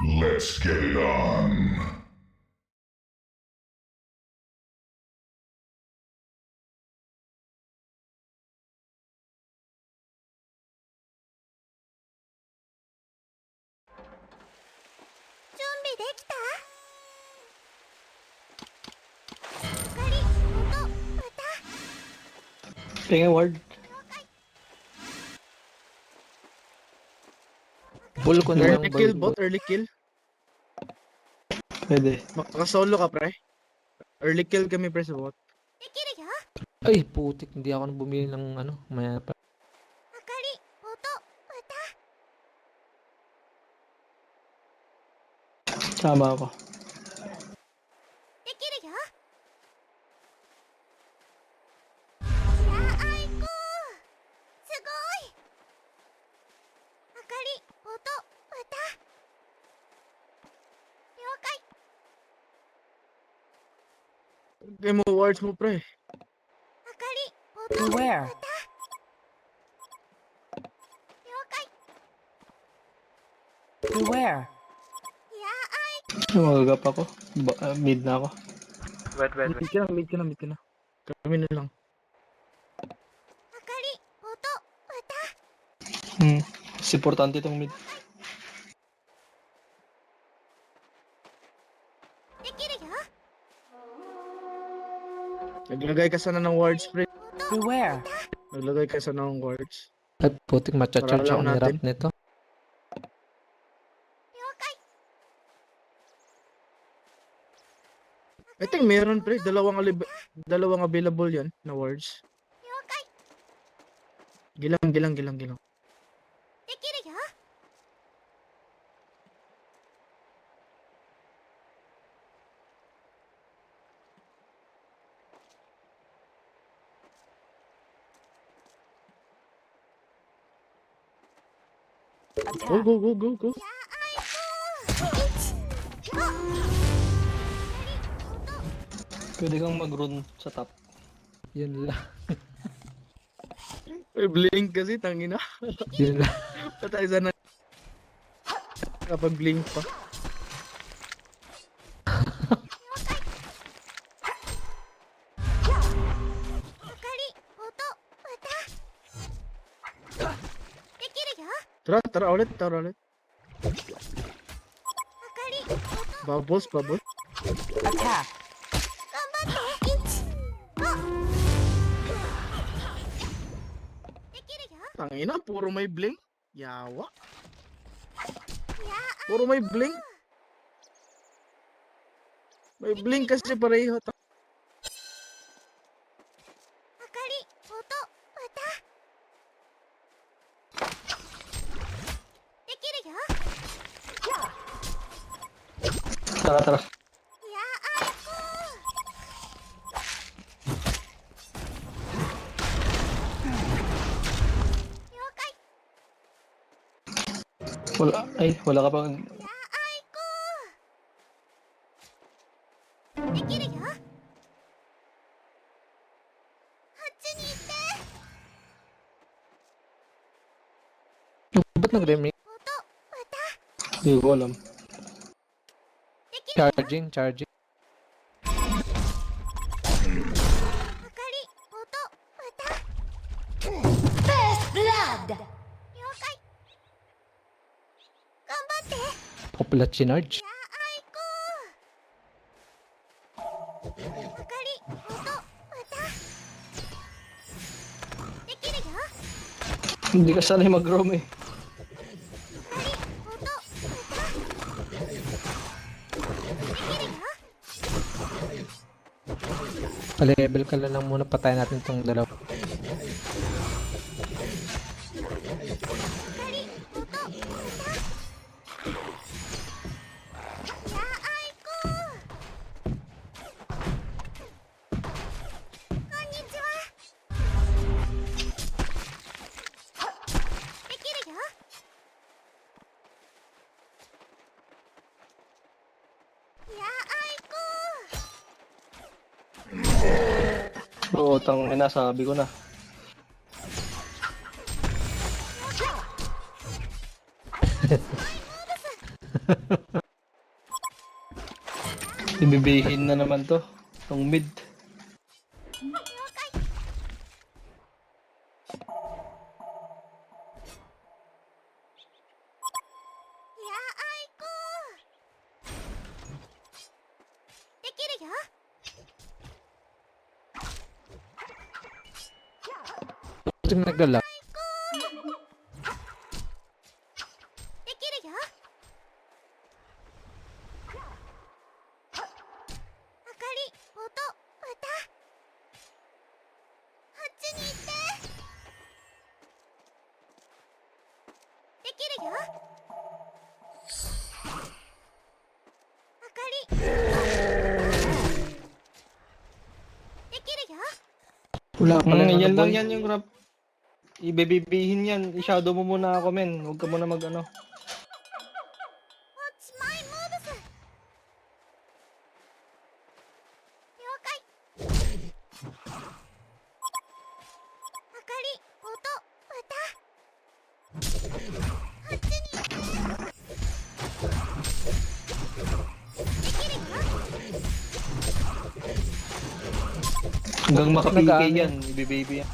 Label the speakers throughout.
Speaker 1: Let's get it on.
Speaker 2: Kaya ward.
Speaker 3: Pull ko na lang
Speaker 4: Early kill, bot, early kill.
Speaker 2: Pwede.
Speaker 4: Makasolo ka, pre. Early kill kami, pre, sa bot.
Speaker 3: Ay, putik. Hindi ako bumili ng maya pa.
Speaker 2: Tama ako.
Speaker 4: Okay mo, wards mo, pre.
Speaker 5: Beware. Beware.
Speaker 2: Magagap ako. Mid na ako.
Speaker 6: Wait.
Speaker 4: Mid ka na. Kami na lang.
Speaker 2: Mas importante itong mid.
Speaker 4: Naglagay ka sana ng wards, pre.
Speaker 5: Beware.
Speaker 4: Naglagay ka sana ng wards.
Speaker 3: Ay, putik. Macha-charge
Speaker 4: Para
Speaker 3: ako
Speaker 4: alam
Speaker 3: ni
Speaker 4: natin.
Speaker 3: Rap nito.
Speaker 4: I think meron, pre. Dalawang available yan na wards. Gilang.
Speaker 5: Attack.
Speaker 4: Go.
Speaker 2: Pwede kang mag-run sa top.
Speaker 3: Yun lang.
Speaker 4: Ay, blink kasi, tangina.
Speaker 3: Yun lang.
Speaker 4: Patay sana. Kapag blink pa. Tara ulit. Bubbles.
Speaker 5: Attack.
Speaker 4: Tangina, puro may blink. Yawa. Puro may blink. May blink kasi pareho.
Speaker 2: Tara. Wala ka pang...
Speaker 3: Ba't nag-remake?
Speaker 2: Hindi ko alam.
Speaker 3: Charging.
Speaker 5: First blood.
Speaker 3: Popula chinarge.
Speaker 2: Hindi ka sanay mag-roam eh.
Speaker 3: Pa-level ka lang muna. Patayin natin tong dalawa.
Speaker 2: Oo, ina, sabi ko na. Bibibihin na naman to. Tong mid.
Speaker 3: Putik nagala. Wala pala na
Speaker 2: Yan lang
Speaker 3: boy.
Speaker 2: yan yung grab. Ibibibihin yan. I-shadow mo muna ako, men. Huwag ka muna mag ano. Hanggang maka-PK
Speaker 3: Nag-aano?
Speaker 2: yan. Ibibaby yan.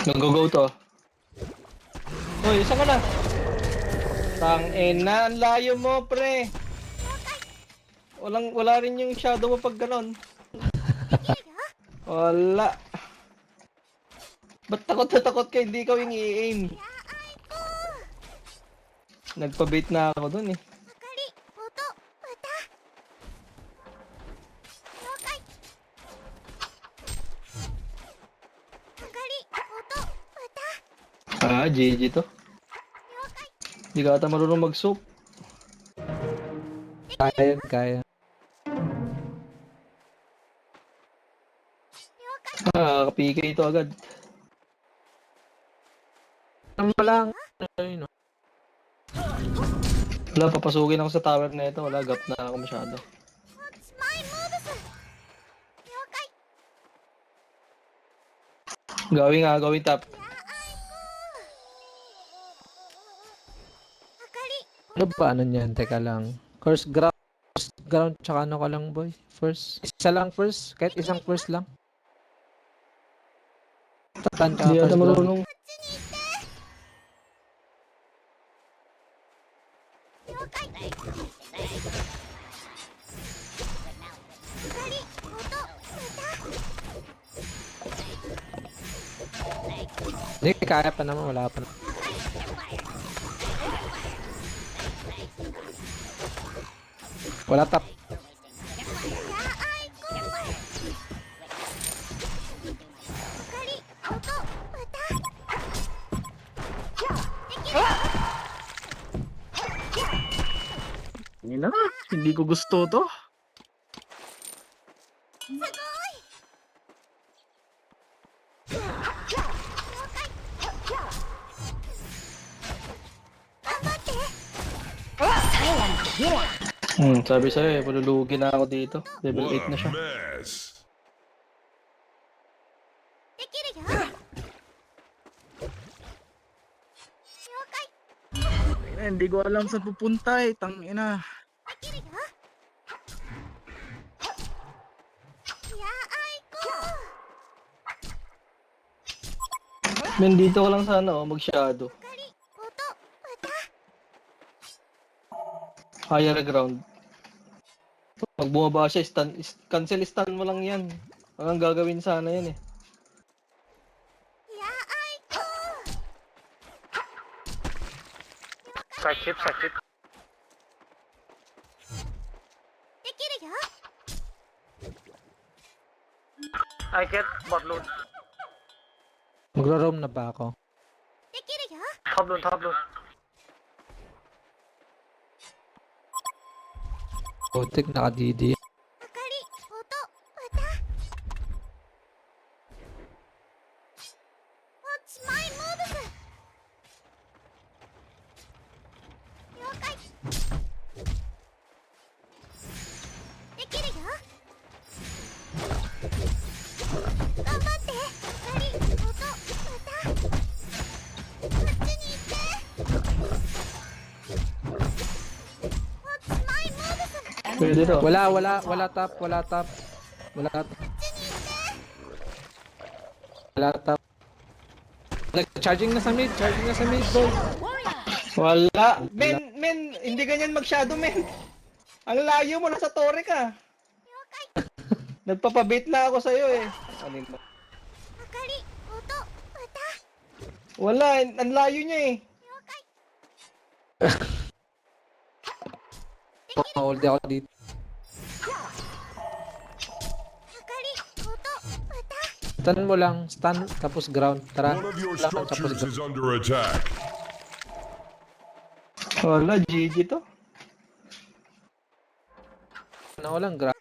Speaker 2: Nag-go to. Hoy, isa ka na. Tang-ina, ang layo mo, pre. Wala rin yung shadow mo pag ganon. Wala. Ba't takot na takot ka? Hindi ikaw yung i-aim. Nagpa-bait na ako dun eh. Ah, GG to. Hindi ka ata marunong mag-soap.
Speaker 3: Kaya yun, kaya.
Speaker 2: Ah, ka-PK ito agad.
Speaker 3: Ano lang. Ayun, no?
Speaker 2: Wala, papasukin ako sa tower na ito. Wala, gap na ako masyado. Gawin top.
Speaker 3: Ano ba ano niyan? Teka lang. First ground tsaka ano ka lang boy? First. Isa lang first. Kahit isang first lang. Tatan ka
Speaker 2: Hindi
Speaker 3: first
Speaker 2: ata
Speaker 3: ground.
Speaker 2: marunong.
Speaker 3: Hindi, kaya pa naman. Wala pa naman. Wala tap.
Speaker 4: Hindi ko gusto to.
Speaker 2: Sabi sa'yo eh, palulugi na ako dito. Level 8 na siya.
Speaker 1: mess.
Speaker 4: Hindi ko alam saan pupunta eh. Tangina.
Speaker 2: Men, dito ka lang sana oh, mag-shadow. Higher ground. Pag bumaba siya, cancel stun mo lang yan. Ang gagawin sana yan eh.
Speaker 4: Sakit. I get bot load.
Speaker 3: Magro-roam na ba ako?
Speaker 4: Top load.
Speaker 3: Putik, naka-DD.
Speaker 2: Pwede to.
Speaker 3: Wala top. Charging na sa mid, boy.
Speaker 2: Wala. Men, hindi ganyan mag-shadow, men. Ang layo mo, nasa tore ka. Nagpapabait na ako sa'yo eh. Ano mo? Wala, ang layo niya eh.
Speaker 3: Hold ako dito. Stun mo lang, stun tapos ground. Tara.
Speaker 1: One of your
Speaker 3: Lang, tapos
Speaker 1: structures
Speaker 3: ground.
Speaker 1: is under attack.
Speaker 2: Wala, GG to.
Speaker 3: Ano lang ground.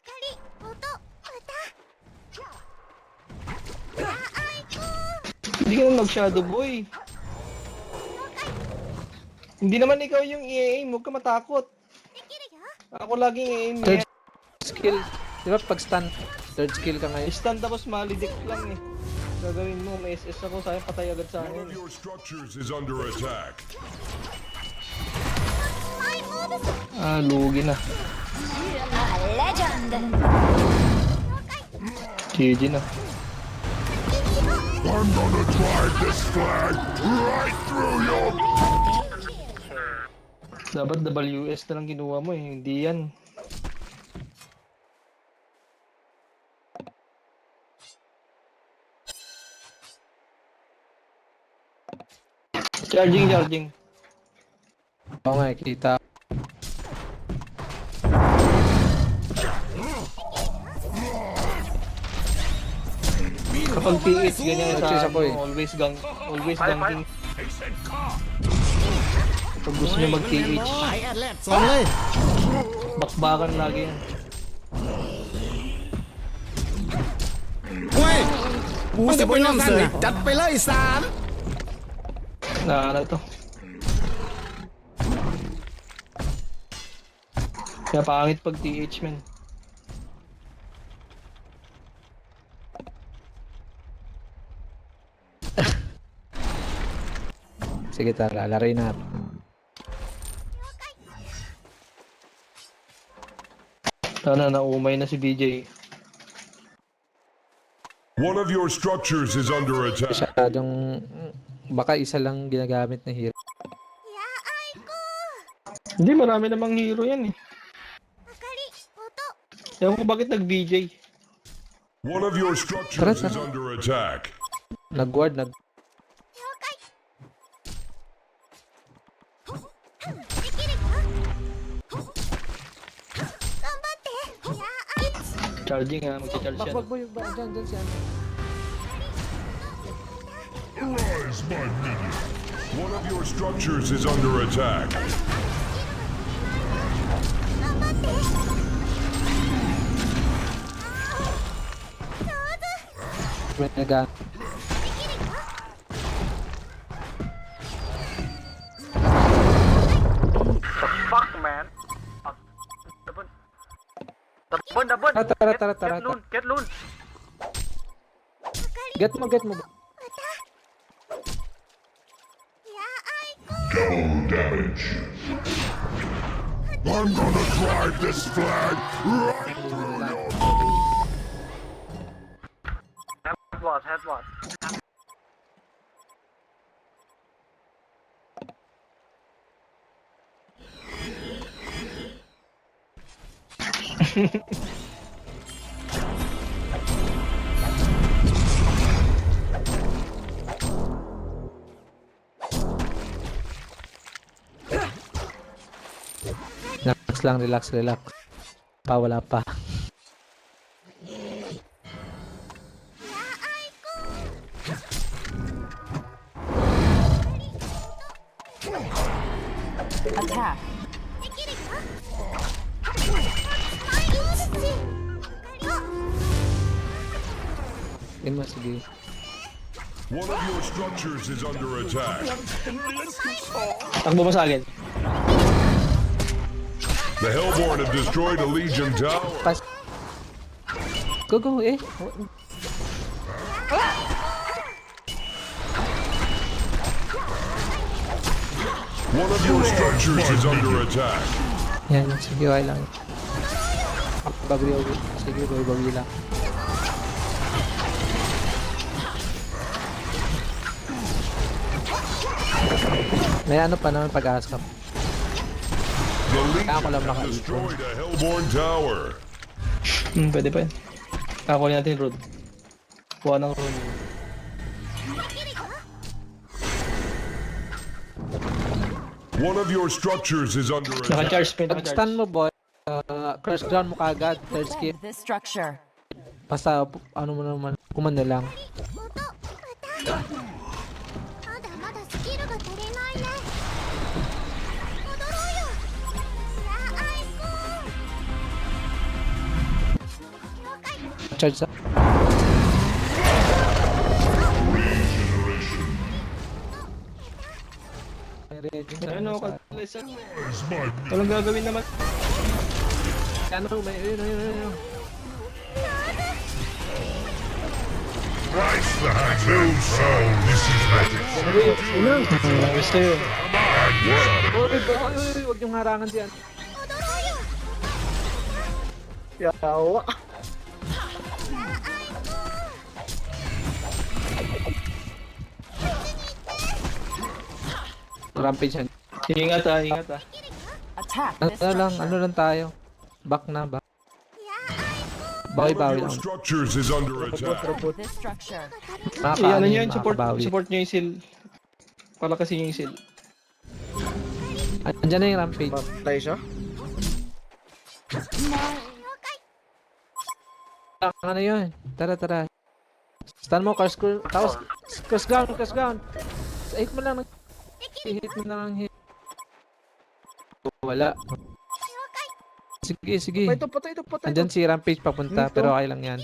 Speaker 2: Hindi ka na mag-shadow boy. Hindi naman ikaw yung i-aim, huwag ka matakot. Ako laging i-aim
Speaker 3: Third
Speaker 2: niya.
Speaker 3: skill. Di ba pag stun, third skill ka ngayon.
Speaker 2: Stand tapos malidik lang eh. Gagawin mo, may SS ako, sayang patay agad sa
Speaker 1: One
Speaker 2: akin.
Speaker 1: of your structures is under attack.
Speaker 2: Ah, lugi na.
Speaker 5: Legend.
Speaker 2: GG na.
Speaker 1: I'm gonna drive this flag right through your...
Speaker 2: Dapat WS na lang kinuha mo eh, hindi yan. Charging.
Speaker 3: Oo nga, kita.
Speaker 2: Kapag PH, ganyan sa
Speaker 3: Chase ako eh.
Speaker 2: always ganking. Pag gusto niya mag-PH, bakbakan lagi yan. Ano to? Kaya pangit pag TH men.
Speaker 3: Sige, tara, larin natin.
Speaker 2: Sana naumay na si BJ.
Speaker 1: One of your structures is under attack.
Speaker 3: Masyadong, baka isa lang ginagamit na hero.
Speaker 2: Hindi, marami namang hero yan eh. Ewan ko bakit nag-BJ.
Speaker 1: One of your structures is under attack.
Speaker 3: Nag-ward,
Speaker 2: Charging ha, magcha-charge yan.
Speaker 3: Bagbag mo yung ba? Dyan si ano.
Speaker 1: Rise, my minion. One of your structures is under attack.
Speaker 3: May naga.
Speaker 6: Fuck, man. Dabon.
Speaker 3: Tara.
Speaker 6: Get loon.
Speaker 3: Get mo.
Speaker 1: Double damage. I'm gonna drive this flag right through your...
Speaker 6: Head what?
Speaker 3: Relax. Wala pa.
Speaker 5: Attack.
Speaker 3: Sige.
Speaker 1: One of your structures is under attack.
Speaker 2: Takbo mo sa akin.
Speaker 1: The Hellborn have destroyed a Legion tower.
Speaker 3: Pas. Go eh.
Speaker 1: One of your structures is under attack.
Speaker 3: Yan, sige, okay lang. Bagri. Sige, boy, bagri lang. May ano pa naman pag-asap.
Speaker 1: The
Speaker 3: Kaya ako lang
Speaker 1: Legion have
Speaker 3: makaipon.
Speaker 1: destroyed a Hellborn tower.
Speaker 2: Pwede pa yan. Kakunin natin yung road. Kuha ng road.
Speaker 1: One of your structures is under attack.
Speaker 2: Naka-charge, may
Speaker 3: Pag
Speaker 2: naka-charge.
Speaker 3: stun mo, boy, curse ground mo kagad, third skill.
Speaker 5: Defend this structure.
Speaker 3: Basta, ano mo naman, kumanda lang.
Speaker 7: まだまだスキルが足りないね踊ろうよさあ行こう了解
Speaker 3: Charge sa...
Speaker 2: Ano, kalisa.
Speaker 1: Is my minion.
Speaker 2: Walang gagawin naman.
Speaker 3: Ano, may... Ayun.
Speaker 1: Christ the tombstone. This is magic.
Speaker 2: Gusto yun.
Speaker 3: Uy, huwag yung harangan diyan.
Speaker 7: 踊ろうよ
Speaker 4: Yawa.
Speaker 3: Rampage yan.
Speaker 2: Ingat ah, ingat ah.
Speaker 5: Attack
Speaker 3: Ano
Speaker 5: this
Speaker 3: lang,
Speaker 5: structure.
Speaker 3: ano lang tayo. Back na, back. Bawi,
Speaker 1: One
Speaker 3: bawi
Speaker 1: of your
Speaker 3: lang.
Speaker 1: structures is under attack.
Speaker 5: This structure.
Speaker 2: Ano
Speaker 3: Makakaano
Speaker 2: yun,
Speaker 3: yun,
Speaker 2: support,
Speaker 3: makakabawi.
Speaker 2: support nyo yung seal. Palakasin nyo yung seal.
Speaker 3: Andyan na yung rampage.
Speaker 4: Patay siya.
Speaker 3: Ano yun? Tara. Stun mo, curse ground. Tapos, curse ground. Sa 8 mo lang. Hit mo lang ang hit. Wala. Sige.
Speaker 4: Patay ito.
Speaker 3: Andyan si rampage papunta,
Speaker 4: Dito.
Speaker 3: pero okay lang yan.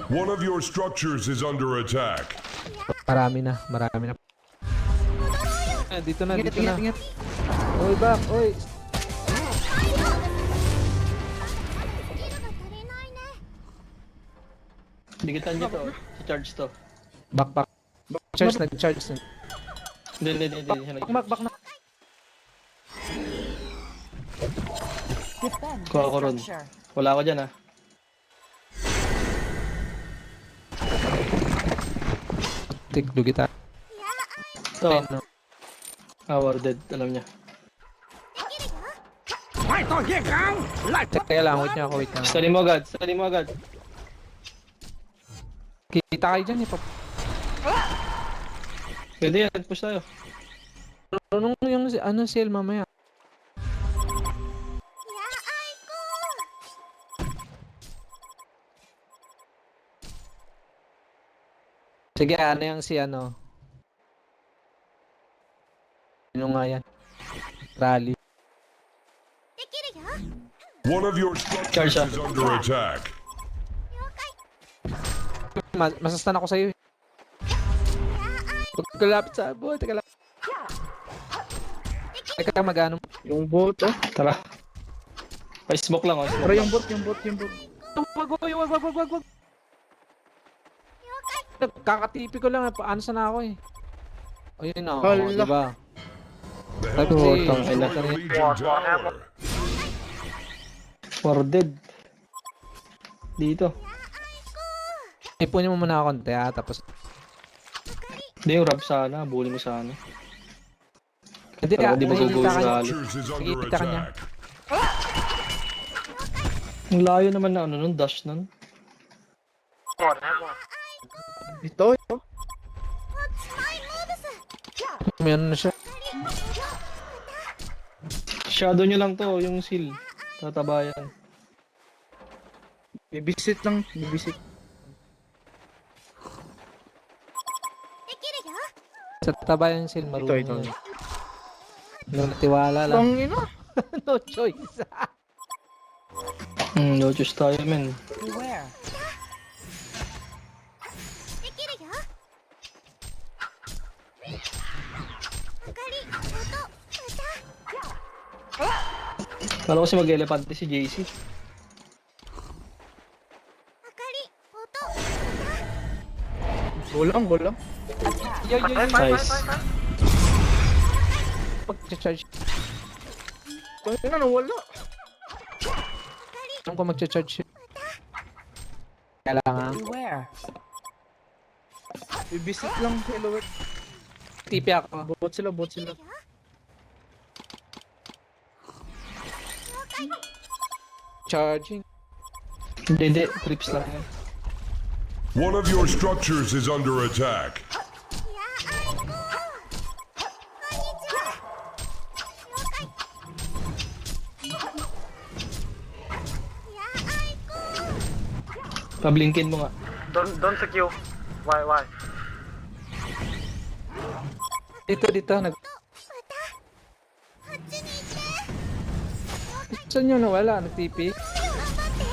Speaker 1: One of your structures is under attack.
Speaker 3: Marami na. Dito na. Oy, back. Oy.
Speaker 7: スキルが足りないね
Speaker 2: Digitan nyo to. Si charge to.
Speaker 3: Back. Nag-charge na.
Speaker 2: Hindi.
Speaker 3: Back na.
Speaker 5: Defend
Speaker 2: Kuha ko
Speaker 5: this
Speaker 2: ron.
Speaker 5: structure.
Speaker 2: Wala ako dyan ah.
Speaker 3: Dugi tayo.
Speaker 2: Ito. Awarded, alam niya.
Speaker 3: Kaya lang, wait lang.
Speaker 2: Study mo agad.
Speaker 3: Kita kayo dyan,
Speaker 2: Pwede yan, push tayo.
Speaker 3: Anong yung ano sale mamaya? Sige, ano yung si ano? Ano nga yan? Rally.
Speaker 7: できるよ
Speaker 1: One of your structures
Speaker 2: Charge
Speaker 1: is under attack.
Speaker 3: Masastan ako sa'yo. Huwag ka lapit sa boy, teka lang. Teka mag-ano.
Speaker 4: Yung bot, oh.
Speaker 2: Tara. Pa-smoke lang oh.
Speaker 4: Pero yung bot.
Speaker 3: Wag. Kakatipi ko lang, paano sana ako eh. Ayun na,
Speaker 4: Hala.
Speaker 3: diba?
Speaker 1: The
Speaker 3: Tapos
Speaker 1: Hellborn
Speaker 3: si-
Speaker 1: has destroyed a Legion tower.
Speaker 2: Warded. Dito.
Speaker 3: Ipunin mo muna ako konti ha, tapos...
Speaker 2: Hindi yung rab sana, bully mo sana.
Speaker 3: Hindi
Speaker 2: Pero
Speaker 3: ka,
Speaker 2: di magugulo
Speaker 3: nakikita ka
Speaker 2: sa
Speaker 3: niya.
Speaker 2: hali.
Speaker 1: Structures is
Speaker 3: Sige,
Speaker 1: under
Speaker 3: kita ka niya.
Speaker 1: attack.
Speaker 2: Ang layo naman na ano nun, dash nun.
Speaker 4: Ito.
Speaker 3: May ano na siya.
Speaker 2: Shadow nyo lang to, yung seal. Tatabayan.
Speaker 4: Bibisit.
Speaker 3: Sa taba yung seal, marunong
Speaker 4: Ito.
Speaker 3: yan. No, natiwala lang.
Speaker 4: Tangina.
Speaker 3: No choice.
Speaker 2: No choice tayo men.
Speaker 5: Beware.
Speaker 7: できるよ明かり音歌
Speaker 2: Kala ko kasi mag-elepante si JC.
Speaker 7: 明かり音
Speaker 4: Gulang.
Speaker 3: Yo.
Speaker 2: Nice.
Speaker 3: Pag-charge.
Speaker 4: Tangina, nawala.
Speaker 3: Alam ko magcha-charge yun. Kailangan.
Speaker 5: Beware.
Speaker 4: Bibisit lang si Eloet.
Speaker 3: TP ako.
Speaker 4: Bot sila, bot sila.
Speaker 3: Charging.
Speaker 2: Hindi, hindi. Trips lang yan.
Speaker 1: One of your structures is under attack.
Speaker 7: いやあいここんにちは了解いやあいこ
Speaker 2: Pablinkin mo nga.
Speaker 6: Don't sa Q. Why?
Speaker 3: Dito.
Speaker 7: とまたあっちに行って
Speaker 3: Saan yun nawala? Nag-TP?
Speaker 7: 頑張って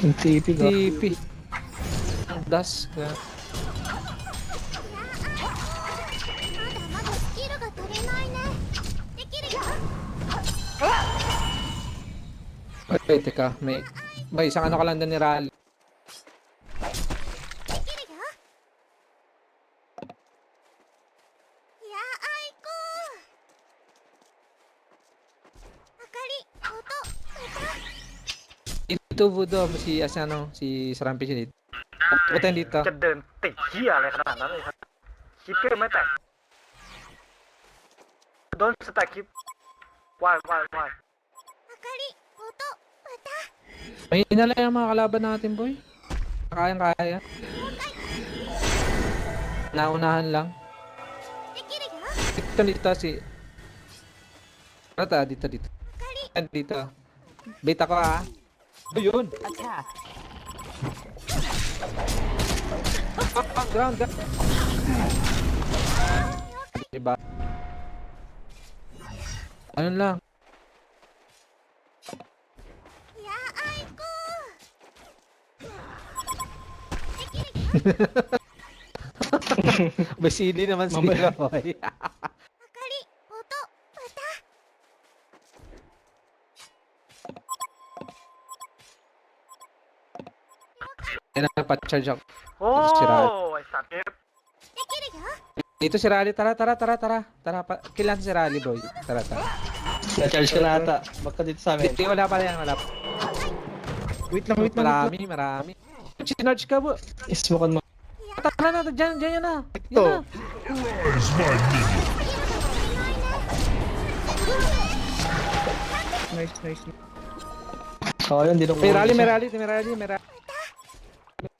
Speaker 2: Ang TP ka.
Speaker 3: TP. Das.
Speaker 7: まだまだスキルが足りないねできるよ
Speaker 3: Ay, teka. May isang ano ka lang doon ni Rally.
Speaker 7: できるよいやあいこあかり音歌
Speaker 3: Dito, Vudo. Si Sarampi siya dito. Punta yan dito.
Speaker 6: จะเดินติดเหี้ยอะไรขนาดนั้นเลยครับคิปเกอร์ไม่แตกโดนสแต็กคิป Why
Speaker 7: あかり音歌
Speaker 3: May inala yung mga kalaban natin, boy. Kayang-kaya. Naunahan lang.
Speaker 7: できるよ
Speaker 3: Dito si... Rata, dito.
Speaker 7: あかり
Speaker 3: Yan, dito. Bait ako, ha. Ayun.
Speaker 5: Attack.
Speaker 3: Ground. Diba? Ano lang.
Speaker 7: いやあいこできるよ
Speaker 3: Basili naman si
Speaker 2: Mamaya.
Speaker 3: Roy.
Speaker 7: あかり音歌
Speaker 3: Yan ang pa-charge ako.
Speaker 6: Oh,
Speaker 3: Si Rally.
Speaker 6: ไอ้สัตว์
Speaker 7: できるよ
Speaker 3: Dito si Rally. Tara. Tara, kailan si Rally, boy. Tara.
Speaker 2: Na-charge ka na ata. Baka dito sa amin.
Speaker 3: Hindi, wala pa yan.
Speaker 4: Wait lang.
Speaker 3: Marami. Sinarge ka, bo.
Speaker 2: Ismokan mo.
Speaker 3: Tara na, dyan yan na.
Speaker 4: Ito.
Speaker 3: Yan na.
Speaker 1: Rise, my minion.
Speaker 4: Nice.
Speaker 2: So, ayun, di na
Speaker 3: May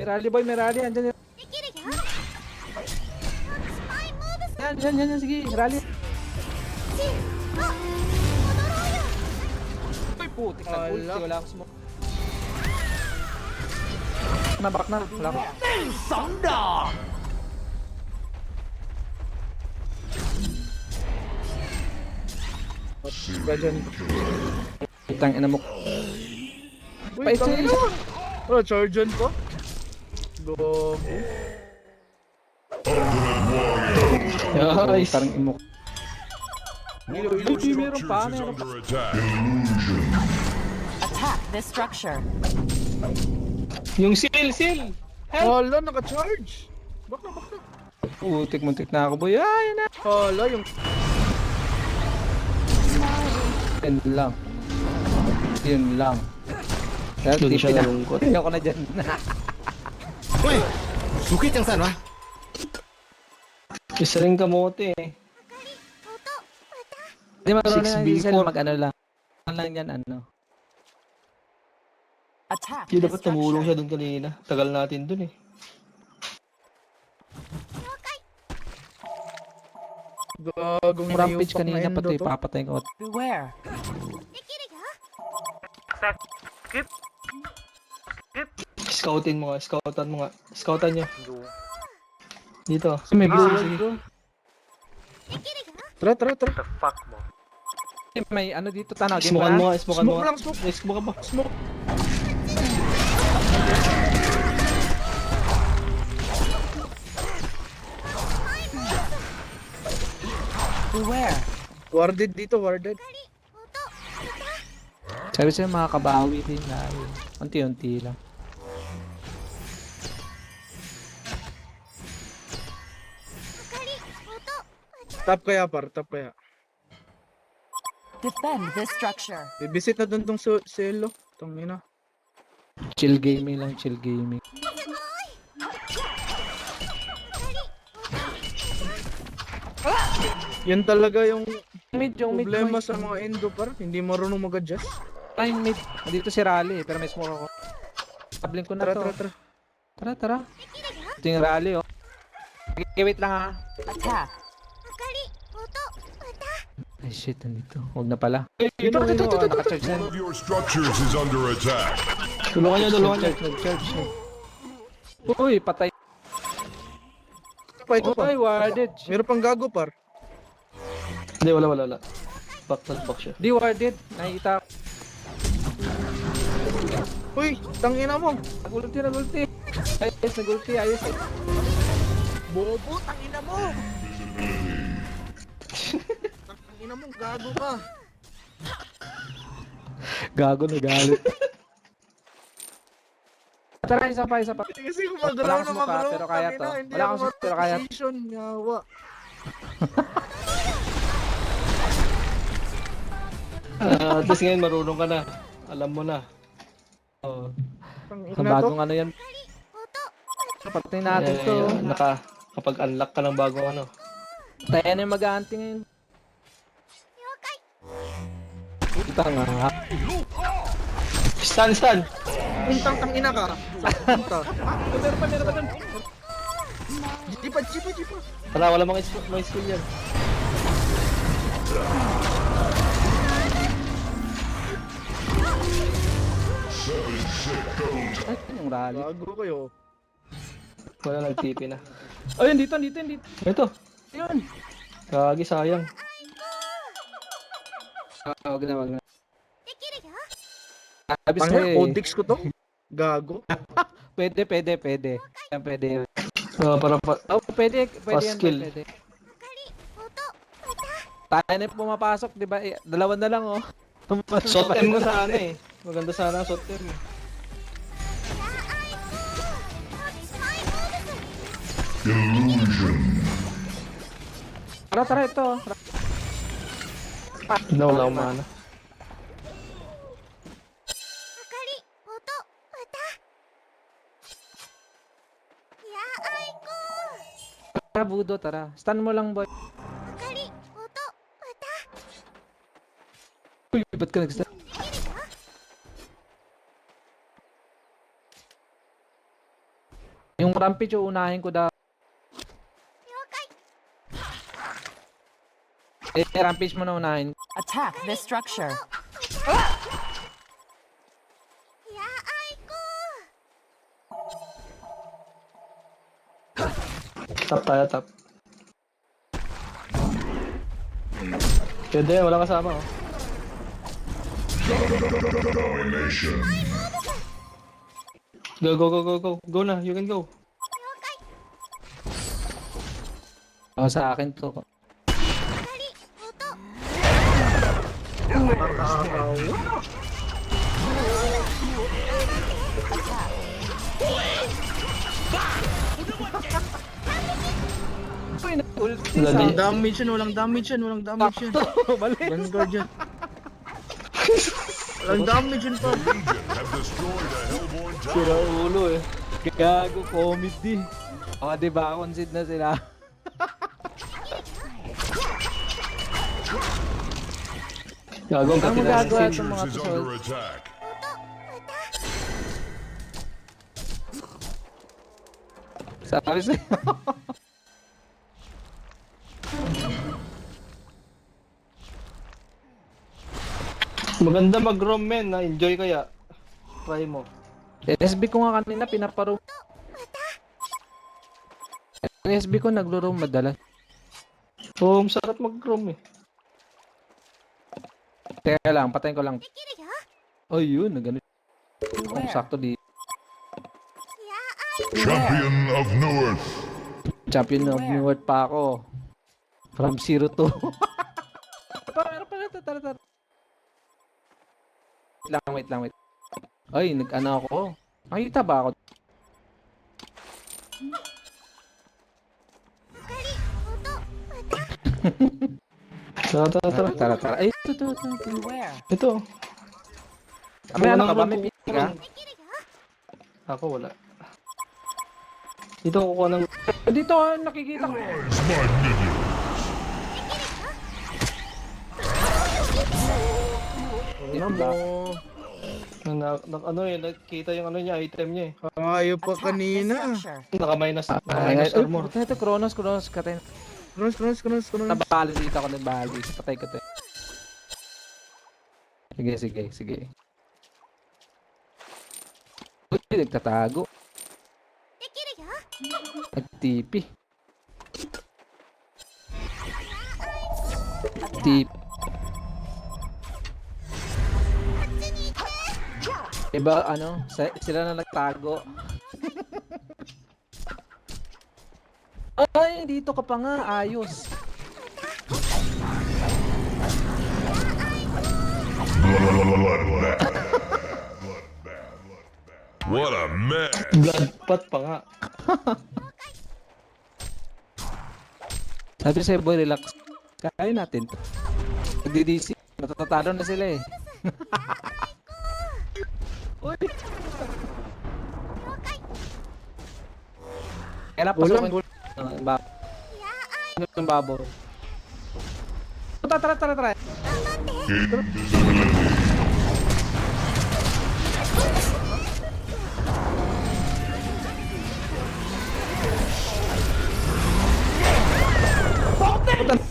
Speaker 3: rally. Boy, may rally. Andyan yan.
Speaker 7: できるよスパイムーブス
Speaker 3: Yan. Sige, rally.
Speaker 7: チあ踊ろうよ
Speaker 3: Uy, putik na.
Speaker 4: Ala.
Speaker 3: Ulti, wala akong smoke. Back na. Wala ko.
Speaker 4: Ba dyan?
Speaker 3: Itang ina mo.
Speaker 4: Wait,
Speaker 3: Pa,
Speaker 4: tangin
Speaker 3: isa.
Speaker 4: na. Oh, charge on po. Go.
Speaker 2: Nice.
Speaker 3: Parang imo.
Speaker 1: One of your
Speaker 3: Hindi, meron
Speaker 1: structures
Speaker 3: pa,
Speaker 1: is
Speaker 3: meron
Speaker 1: under attack.
Speaker 5: Attack this structure.
Speaker 2: Yung seal!
Speaker 4: Hala, naka-charge. Bak na.
Speaker 3: Muntik na ako, boy. Yan na.
Speaker 4: Hala, yung...
Speaker 3: Yun lang. Kaya
Speaker 2: Doon
Speaker 3: tipi
Speaker 2: siya
Speaker 3: na.
Speaker 2: nalungkot.
Speaker 3: Ayoko na dyan.
Speaker 2: Isa rin kamote eh.
Speaker 7: あかり音歌
Speaker 3: Hindi marunong na
Speaker 2: 6B4.
Speaker 3: Diesel mag-ano lang. Ano lang yan, ano.
Speaker 5: Attack
Speaker 2: Hindi
Speaker 5: this
Speaker 2: dapat tumulong siya
Speaker 5: structure.
Speaker 2: dun kanina. Tagal natin dun eh.
Speaker 7: 了解
Speaker 4: Gagong
Speaker 3: Rampage
Speaker 4: nayupak na
Speaker 3: kanina pa
Speaker 4: endo
Speaker 3: to,
Speaker 4: to.
Speaker 3: ipapatay ko.
Speaker 5: Beware.
Speaker 7: できるよ
Speaker 6: Stack Skip
Speaker 2: Scoutin mo nga. Scoutan nyo.
Speaker 6: Yo.
Speaker 2: Dito.
Speaker 3: May
Speaker 6: Ah.
Speaker 3: blue.
Speaker 7: できるよ
Speaker 4: Tara.
Speaker 6: The fuck mo.
Speaker 3: May ano dito, tanawin
Speaker 2: Smokan mo
Speaker 3: mo
Speaker 2: nga. Smokan mo
Speaker 4: Smoke
Speaker 2: nga.
Speaker 4: lang, smoke.
Speaker 2: Smoke ba?
Speaker 4: Smoke.
Speaker 5: Beware.
Speaker 4: Warded dito, warded.
Speaker 7: あかり音歌
Speaker 3: Sabi sa'yo, makakabawi din na. Unti-unti lang.
Speaker 7: あかり音歌
Speaker 4: Tap kaya, par. Tap kaya.
Speaker 5: Defend this structure.
Speaker 4: Bibisit na dun tong Selo. Tangina.
Speaker 3: Chill gaming lang, chill gaming.
Speaker 4: Yan talaga yung
Speaker 3: Yung mid,
Speaker 4: problema sa mga Endo par. Hindi marunong mag-adjust.
Speaker 3: Time mid. Dito si Rally, pero may smoke ako. Tabling ko na
Speaker 4: Tara,
Speaker 3: to.
Speaker 4: tara, tara.
Speaker 3: Tara, tara. Ito yung Rally, oh. Okay, wait lang, ha.
Speaker 5: Attack.
Speaker 7: 明かり音歌
Speaker 3: Ay, shit, nandito. Huwag na pala.
Speaker 4: Ito, ito, ito, ito.
Speaker 3: Naka-charge na.
Speaker 1: One of your structures is under attack.
Speaker 2: Tulungan niyo, tulungan niyo.
Speaker 3: Nag-charge. Uy, patay.
Speaker 4: Pa, ito pa.
Speaker 3: Uy, warded.
Speaker 4: Meron pang gago par.
Speaker 2: Hindi, wala. Back siya.
Speaker 3: Di warded. Nakikita ko.
Speaker 4: Uy, tangina mo.
Speaker 3: Nagulti. Ayos, nagulti. Ayos.
Speaker 4: Bobo, tangina mo. Tangina mo, gago ka.
Speaker 3: Gago na galit. Tara, isa pa.
Speaker 4: Kasi kung
Speaker 3: Wala
Speaker 4: mag-grow
Speaker 3: akong
Speaker 4: na
Speaker 3: smoke,
Speaker 4: mag-grow,
Speaker 3: pero kaya to.
Speaker 4: tangina, hindi
Speaker 3: Wala
Speaker 4: ako
Speaker 3: akong smoke, pero kaya to.
Speaker 4: mag-position, yawa.
Speaker 2: At least ngayon marunong ka na. Alam mo na. Oh.
Speaker 4: Tangina
Speaker 3: Sa
Speaker 4: to.
Speaker 3: bagong ano yan. Patay natin to.
Speaker 2: Kapag-unlock ka ng bagong ano.
Speaker 3: Tayo na yung mag-aanti ngayon. Kita nga.
Speaker 2: Stun!
Speaker 4: Puntang tangina ka. Punta.
Speaker 3: Meron pa dun.
Speaker 4: Jipa.
Speaker 2: Wala mga skill yan.
Speaker 3: Ay, yung rally.
Speaker 4: Gago kayo.
Speaker 2: Wala nag-TP na.
Speaker 3: Ayun, dito.
Speaker 2: Ito.
Speaker 3: Ayun.
Speaker 2: Kagi, sayang.
Speaker 3: Wag na.
Speaker 7: できるよ
Speaker 3: Abis
Speaker 4: Tangina,
Speaker 3: eh.
Speaker 4: codex ko to. Gago.
Speaker 3: Pwede. Yan, pwede yun.
Speaker 2: Para
Speaker 3: Oh, pwede
Speaker 2: Fast
Speaker 3: yan.
Speaker 2: skill.
Speaker 3: Pwede.
Speaker 7: 明かり音歌
Speaker 3: Tayo na yung pumapasok, di ba? Eh, dalawa na lang, oh.
Speaker 2: shot M ko sana eh. Maganda sana ang shot M.
Speaker 1: Illusion.
Speaker 3: Tara, ito.
Speaker 2: Wala akong mana.
Speaker 7: 明かり音歌やあいこ
Speaker 3: Tara, Budo, tara. Stun mo lang, boy.
Speaker 7: 明かり音歌
Speaker 3: Uy, ba't ka nag-stun? Yung rampage, unahin ko daw.
Speaker 7: 了解
Speaker 3: Rampage mo na unahin.
Speaker 5: Attack this structure.
Speaker 7: やあいこ
Speaker 2: Tap tayo, tap. Pwede, wala kasama oh.
Speaker 1: Domination.
Speaker 2: Go. Go na, you can go.
Speaker 7: 了解
Speaker 3: Oh, sa akin to.
Speaker 7: 明かり音
Speaker 3: Uy, nag-ulti
Speaker 2: Lali.
Speaker 4: Walang damage yan.
Speaker 3: Mali.
Speaker 4: Vanguard yan. Walang damage yun pa.
Speaker 1: Legion have destroyed a Hellborn tower.
Speaker 2: Sira ulo eh.
Speaker 3: Gago, comedy. Oh, di ba? Concede na sila.
Speaker 2: Gago, ang
Speaker 3: Ang
Speaker 2: katinansin.
Speaker 3: magagawa itong mga
Speaker 1: Structures is
Speaker 3: to.
Speaker 1: under attack.
Speaker 3: Sabi sa'yo.
Speaker 2: Maganda mag-roam men, na-enjoy kaya. Try mo.
Speaker 3: SB ko nga kanina, pinaparo. SB ko naglo-roam madalas.
Speaker 2: Oo, masarap mag-roam eh.
Speaker 3: Teka lang, patayin ko lang.
Speaker 7: できるよ
Speaker 3: Oh, yun, nagano. Oh,
Speaker 5: Beware.
Speaker 3: sakto di.
Speaker 7: やあい
Speaker 1: Champion of Newerth.
Speaker 3: Champion of New World pa ako. From 0 to. Meron pa na, tara. Wait lang. Ay, nag-ano ako. Nakita ba ako?
Speaker 7: 明かり音歌
Speaker 2: Tara, tara, tara.
Speaker 3: Tara, tara. Ay, ito.
Speaker 5: Beware.
Speaker 2: Ito.
Speaker 3: May ano ka ba?
Speaker 2: Wala
Speaker 3: May
Speaker 2: nang
Speaker 3: pili ka?
Speaker 2: Ako wala. Dito kukuha ng...
Speaker 3: Dito, nakikita ko.
Speaker 1: Rise, my minions.
Speaker 4: Ano mo?
Speaker 2: ano nakita yung ano niya, item niya eh.
Speaker 4: Ayaw pa
Speaker 5: Attack this
Speaker 4: kanina.
Speaker 5: structure.
Speaker 2: Naka-minus
Speaker 3: Ay,
Speaker 2: armor.
Speaker 3: ito, Kronos, katay.
Speaker 4: Kronos.
Speaker 3: Nabali dito ako ng bali. Patay ko to. Sige. Uy, nagtatago.
Speaker 7: できるよ
Speaker 3: Nag-TP. TP. Iba, ano, sila na nagtago. Ay, dito ka pa nga, ayos.
Speaker 1: What a mess.
Speaker 2: Bloodpat pa nga.
Speaker 3: Sabi sa'yo, boy, relax. Kaya natin to. Nagdi-DC. Natatatalo na sila eh. Uy! Kaya na,
Speaker 4: Ulang,
Speaker 3: pasok yung baboy. Tara.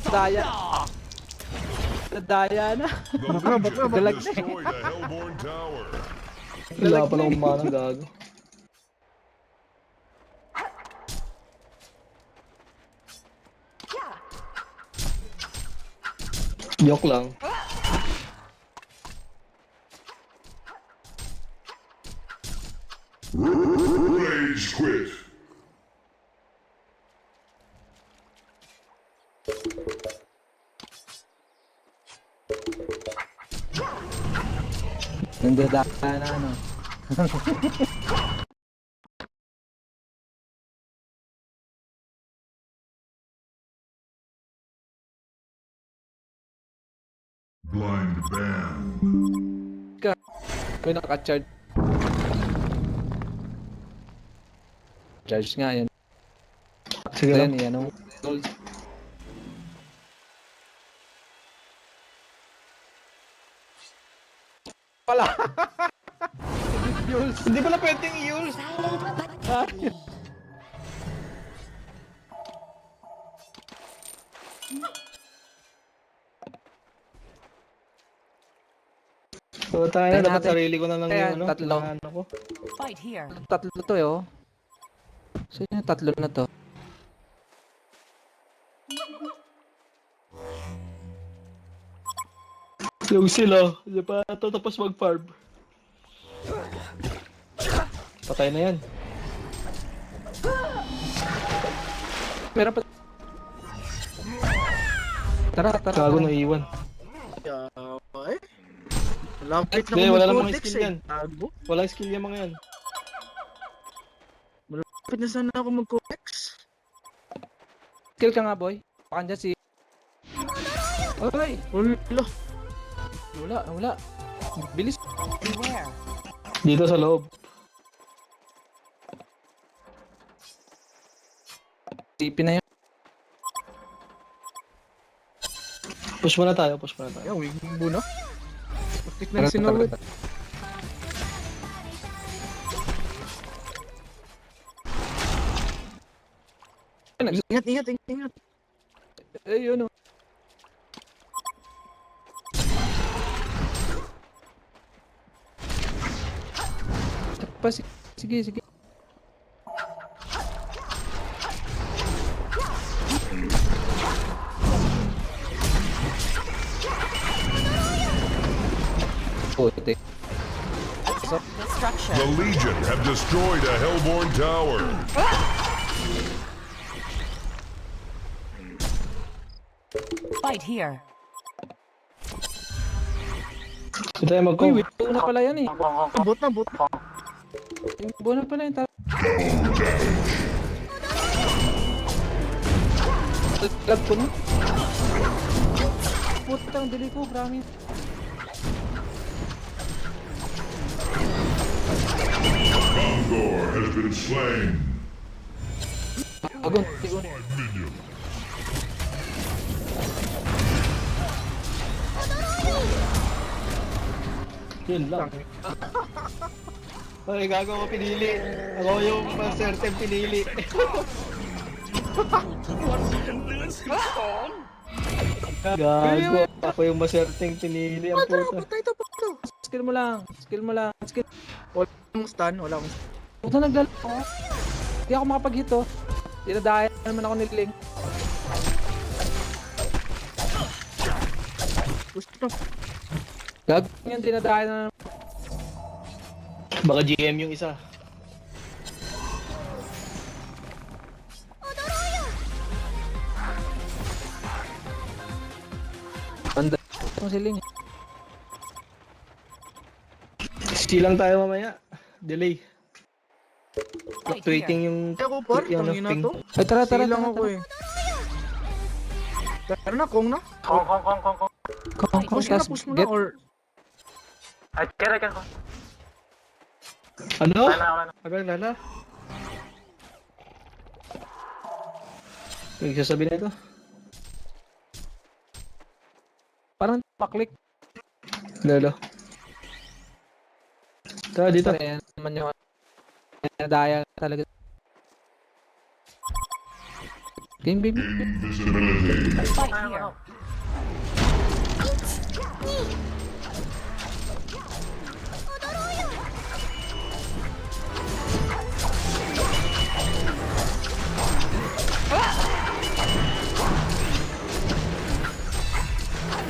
Speaker 3: Daya. Daya na.
Speaker 1: The Legion have
Speaker 3: Galag na eh.
Speaker 1: destroyed a Hellborn tower.
Speaker 2: Wala pa lang umanang gago. Joke lang.
Speaker 1: Rage quit.
Speaker 3: Nandadaka na ano.
Speaker 1: Blind band.
Speaker 3: May naka-charge. Charge nga yan.
Speaker 2: Sige lang.
Speaker 3: Yan, ano. Pala.
Speaker 2: Hindi pala pwedeng i-use. So tayo na, dapat
Speaker 3: natin.
Speaker 2: sarili ko na lang
Speaker 3: Kaya,
Speaker 2: yung ano,
Speaker 3: tatlo.
Speaker 2: ano ko.
Speaker 5: Fight here.
Speaker 3: Tatlo to eh, oh. So yun, tatlo na to.
Speaker 2: Yung sila, hindi pa ito tapos mag-farm. Patay na yan.
Speaker 3: Meron pa. Tara.
Speaker 2: Gago na iwan.
Speaker 4: Ay. Lapit na
Speaker 2: Hindi,
Speaker 4: ako
Speaker 2: wala namang
Speaker 4: mag-codex
Speaker 2: skill
Speaker 4: eh.
Speaker 2: yan.
Speaker 4: Tago.
Speaker 2: Walang skill yung mga yan.
Speaker 4: Lapit na sana ako mag-codex.
Speaker 3: Kill ka nga, boy. Baka dyan si... Ay! Wala. Bilis.
Speaker 5: Beware.
Speaker 2: Dito sa loob.
Speaker 3: TP na yun.
Speaker 2: Push muna tayo.
Speaker 4: Ayaw, wing muna. Bakit na
Speaker 3: Tara.
Speaker 4: sinawid? Ingat.
Speaker 3: Ay, yun, oh. Pa, sige. Puti.
Speaker 5: The structure.
Speaker 1: The Legion have destroyed a Hellborn tower.
Speaker 5: Fight here.
Speaker 2: So tayo
Speaker 3: Uy,
Speaker 2: mag-go.
Speaker 3: wait. Buo na pala yan eh.
Speaker 4: Bot na.
Speaker 3: Buo na pala yung lag ko na. putang delay ko, promise.
Speaker 1: Mongor has been slain.
Speaker 3: Agon,
Speaker 1: My minion.
Speaker 2: Yun lang. Ay, gago ako pinili. Ako yung certain pinili. Gago. Ako yung maserteng pinili. Ang puta.
Speaker 4: Patay to, patay to.
Speaker 3: skill mo lang. Skill mo lang. Skill.
Speaker 4: Wala akong stun, wala akong stun.
Speaker 3: Puta naglalo ako. Hindi ako makapag-hit oh. Dinadayan naman ako ni Ling.
Speaker 4: Gusto to.
Speaker 3: Gago yan, dinadayan na naman.
Speaker 2: Baka GM yung isa.
Speaker 3: Banda mo si Ling.
Speaker 2: Silang tayo mamaya. Delay.
Speaker 5: Fight
Speaker 2: Fluctuating
Speaker 5: here.
Speaker 2: yung...
Speaker 4: Hindi ako par,
Speaker 2: yung
Speaker 4: tangina
Speaker 2: ping.
Speaker 4: to.
Speaker 3: Ay, tara, tara,
Speaker 4: Silang
Speaker 3: tara,
Speaker 4: ako
Speaker 3: tara.
Speaker 4: eh. Tara na, Kong na.
Speaker 6: Kong.
Speaker 3: Kong,
Speaker 4: Push mo na,
Speaker 3: tas
Speaker 4: push mo na,
Speaker 3: get.
Speaker 4: or...
Speaker 6: Ay, kaya ka ko.
Speaker 2: Ano?
Speaker 6: Wala na.
Speaker 2: Abang lala. Yung sasabihin na ito.
Speaker 3: Parang paklik.
Speaker 2: Lalo. Tara dito.
Speaker 3: Tara, yan naman yung dinadayan talaga. Game, game.
Speaker 1: Invisibility.
Speaker 5: Fight here.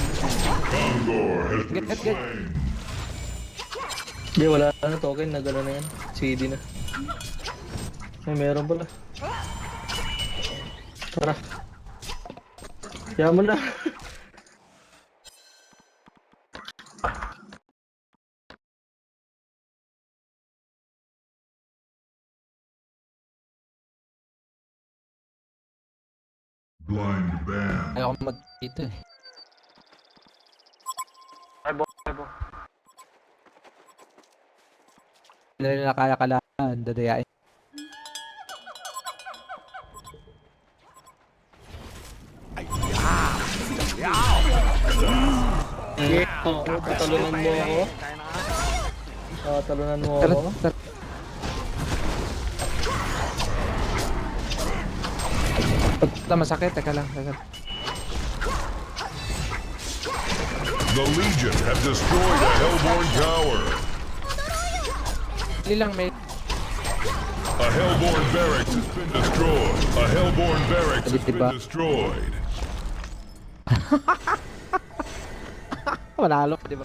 Speaker 1: 'Mongor has been
Speaker 3: Get.
Speaker 1: slain.
Speaker 2: Hindi, wala na token. Nagano na yan. CD na. Ay, meron pala. Tara. Kaya mo na.
Speaker 1: Blind ban.
Speaker 3: Ayaw ko mag-dito eh.
Speaker 6: Ay, bo.
Speaker 3: Hindi na nila kaya kalahan, dadayain.
Speaker 2: Oh, tatalunan mo ako. Tatalunan mo
Speaker 3: Tara,
Speaker 2: ako.
Speaker 3: tara. Puta, masakit. Teka lang, teka lang.
Speaker 1: The Legion have destroyed a Hellborn tower.
Speaker 3: Hindi lang, may...
Speaker 1: A Hellborn barracks has been destroyed. A Hellborn barracks has
Speaker 3: Diba?
Speaker 1: been destroyed.
Speaker 3: Manalo, di ba?